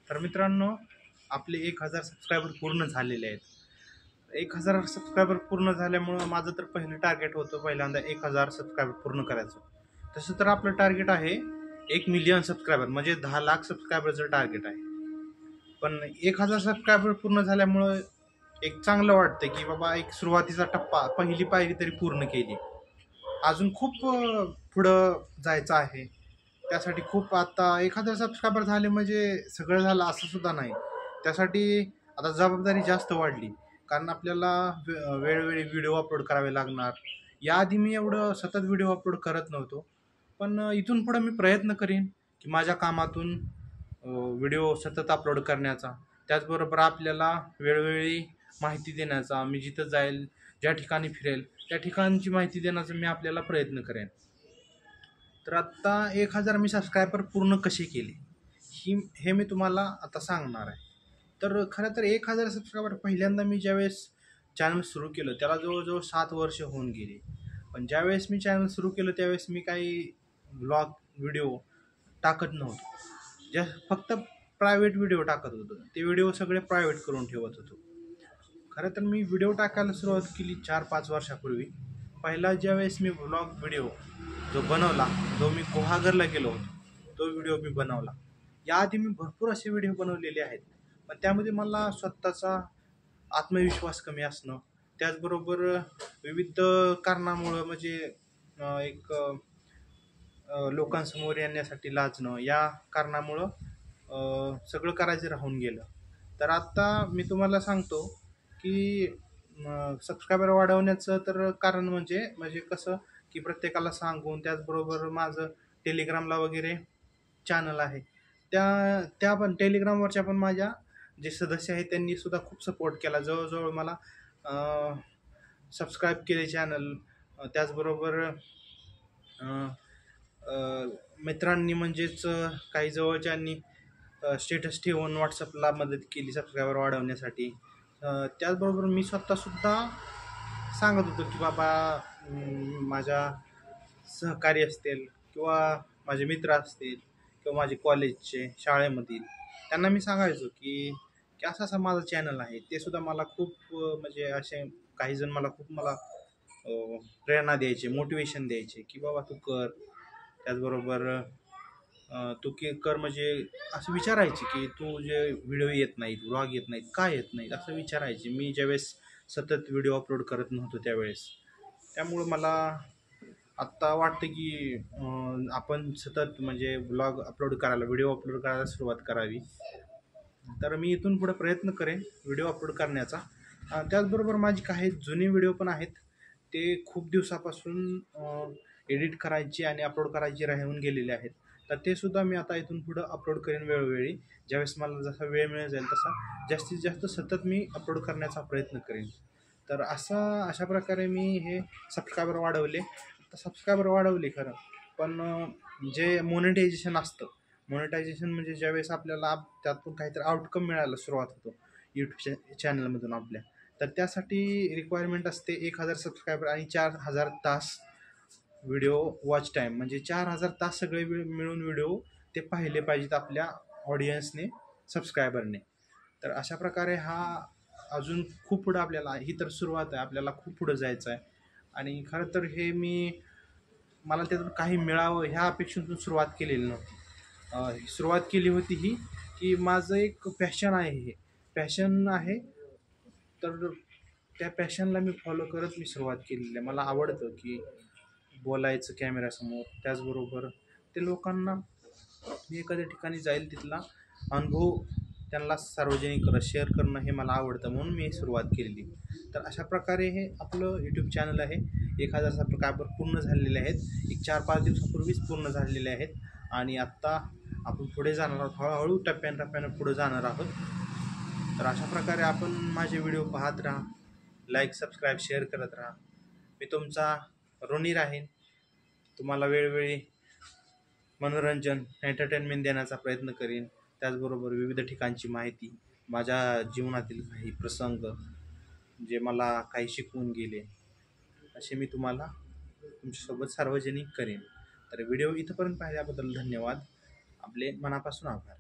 तर मित्रांनो, आपले 1000 सबस्क्रायबर पूर्ण झालेले आहेत. 1000 सबस्क्रायबर पूर्ण झाल्यामुळं माझं तर पहिलं टार्गेट होतं पहिल्यांदा 1000 सबस्क्रायबर पूर्ण करायचं. तसं तर आपलं टार्गेट आहे 1,000,000 सबस्क्रायबर म्हणजे 10 लाख सबस्क्रायबरचं टार्गेट आहे. पण 1000 सबस्क्रायबर पूर्ण झाल्यामुळं एक चांगलं वाटतं की बाबा एक सुरुवातीचा टप्पा, पहिली पायरी तरी पूर्ण केली. अजून खूप पुढं जायचं आहे. त्यासाठी खूप आता 1000 सबस्क्रायबर झाले म्हणजे सगळं झालं असं सुद्धा नाही. त्यासाठी आता जबाबदारी जास्त वाढली. कारण आपल्याला वेळोवेळी व्हिडिओ अपलोड करावे लागणार. याआधी मी एवढं सतत व्हिडिओ अपलोड करत नव्हतो. पण इथून पुढे मी प्रयत्न करीन की माझ्या कामातून व्हिडिओ सतत अपलोड करण्याचा. त्याचबरोबर आपल्याला वेळोवेळी माहिती देण्याचा. मी जिथं जाईल, ज्या ठिकाणी फिरेल, त्या ठिकाणची माहिती देण्याचा मी आपल्याला प्रयत्न करेन. तर आत्ता 1000 मी सबस्क्रायबर पूर्ण कसे केले हे मी तुम्हाला आता सांगणार आहे. तर खरं तर 1000 सबस्क्रायबर पहिल्यांदा मी ज्यावेळेस चॅनल सुरू केलं त्याला जवळजवळ 7 वर्ष होऊन गेली. पण ज्यावेळेस मी चॅनल सुरू केलं त्यावेळेस मी काही ब्लॉग व्हिडिओ टाकत नव्हतो. फक्त प्रायव्हेट व्हिडिओ टाकत होतो. ते व्हिडिओ सगळे प्रायव्हेट करून ठेवत होतो. खरं तर मी व्हिडिओ टाकायला सुरुवात केली 4-5 वर्षापूर्वी. पहिला ज्यावेळेस मी व्लॉग व्हिडिओ जो बनवला, जो मी गुहागरला गेलो होतो, तो व्हिडिओ मी बनवला. याआधी मी भरपूर असे व्हिडिओ बनवलेले आहेत. पण त्यामध्ये मला स्वतःचा आत्मविश्वास कमी असणं, त्याचबरोबर विविध कारणामुळं म्हणजे एक लोकांसमोर येण्यासाठी लाजणं, या कारणामुळं सगळं करायचं राहून गेलं. तर आत्ता मी तुम्हाला सांगतो की सबस्क्रायबर वाढवण्याचं तर कारण म्हणजे कसं की प्रत्येकाला सांगून, त्याचबरोबर माझं टेलिग्रामला वगैरे चॅनल आहे. त्या पण टेलिग्रामवरच्या पण माझ्या जे सदस्य आहेत त्यांनी सुद्धा खूप सपोर्ट केला. जवळजवळ मला सबस्क्राईब केले चॅनल. त्याचबरोबर मित्रांनी म्हणजेच काही जवळच्यांनी स्टेटस ठेवून व्हॉट्सअपला मदत केली सबस्क्रायबर वाढवण्यासाठी. त्याचबरोबर मी स्वतःसुद्धा सांगत होतो की बाबा माझ्या सहकारी असतील किंवा माझे मित्र असतील किंवा माझे कॉलेजचे, शाळेमधील, त्यांना मी सांगायचो की की असं माझं चॅनल आहे. ते सुद्धा मला खूप म्हणजे असे काही जण मला प्रेरणा द्यायचे, मोटिवेशन द्यायचे की बाबा तू कर. त्याचबरोबर तू कर म्हणजे असं विचारायचे की तू जे व्हिडिओ येत नाहीत, व्लॉग येत नाहीत, का येत नाहीत असं विचारायचे. मी ज्यावेळेस सतत व्हिडिओ अपलोड करत नव्हतो त्यावेळेस. त्यामुळं मला आत्ता वाटतं की आपण सतत म्हणजे ब्लॉग अपलोड करायला, व्हिडिओ अपलोड करायला सुरुवात करावी. तर मी इथून पुढे प्रयत्न करेन व्हिडिओ अपलोड करण्याचा. त्याचबरोबर माझी काही जुने व्हिडिओ पण आहेत. ते खूप दिवसापासून एडिट करायचे आणि अपलोड करायचे राहून गेलेले आहेत. तर ते सुद्धा मी आता इथून पुढं अपलोड करेन वेळोवेळी. ज्यावेळेस मला जसा वेळ मिळत जाईल तसा जास्तीत जास्त सतत मी अपलोड करण्याचा प्रयत्न करेन. तर अशा प्रकारे मी हे सबस्क्रायबर वाढवले. आता सबस्क्रायबर वाढवले खरं, पण जे मोनेटायझेशन असतं, मोनेटायझेशन म्हणजे ज्यावेळेस आपल्याला त्यातून काहीतरी आउटकम मिळायला सुरुवात होतो यूट्यूब चॅनलमधून आपल्या, तर त्यासाठी रिक्वायरमेंट असते 1000 सबस्क्रायबर आणि 4000 तास व्हिडिओ वॉच टाईम. म्हणजे 4000 तास सगळे मिळून व्हिडिओ ते पाहिले पाहिजेत आपल्या ऑडियन्सने, सबस्क्रायबरने. तर अशा प्रकारे हा अजून खूप पुढं आपल्याला, ही तर सुरुवात आहे, आपल्याला खूप पुढं जायचं आहे. आणि खरं तर हे मला त्यातून काही मिळावं ह्या अपेक्षेतून सुरुवात केलेली नव्हती. सुरुवात केली होती ही की माझं एक पॅशन आहे, हे पॅशन आहे. तर त्या पॅशनला मी फॉलो करत मी सुरुवात केलेली आहे. मला आवडतं की बोलायचं कॅमेऱ्यासमोर. त्याचबरोबर ते लोकांना, मी एखाद्या ठिकाणी जाईल तिथला अनुभव त्यांना सार्वजनिक शेअर करणं हे मला आवडतं, म्हणून मी सुरुवात केलेली. तर अशा प्रकारे हे आपलं यूट्यूब चॅनल आहे. 1000 सबस्क्रायबर पूर्ण झालेले आहेत. एक 4-5 दिवसापूर्वीच पूर्ण झालेले आहेत. आणि आत्ता आपण पुढे जाणार आहोत, हळूहळू टप्प्यानं पुढे जाणार आहोत. तर अशा प्रकारे आपण माझे व्हिडिओ पाहत राहा, लाईक, सबस्क्राईब, शेअर करत राहा. मी तुमचा ऋणी राहीन. तुम्हाला वेळोवेळी मनोरंजन, एंटरटेनमेंट देण्याचा प्रयत्न करीन. त्याचबरोबर विविध ठिकाणची माहिती, माझ्या जीवनातील काही प्रसंग जे मला काही शिकवून गेले, असे मी तुम्हाला तुमच्यासोबत सार्वजनिक करेन. तर व्हिडिओ इथंपर्यंत पाहिल्याबद्दल धन्यवाद. आपले मनापासून आभार.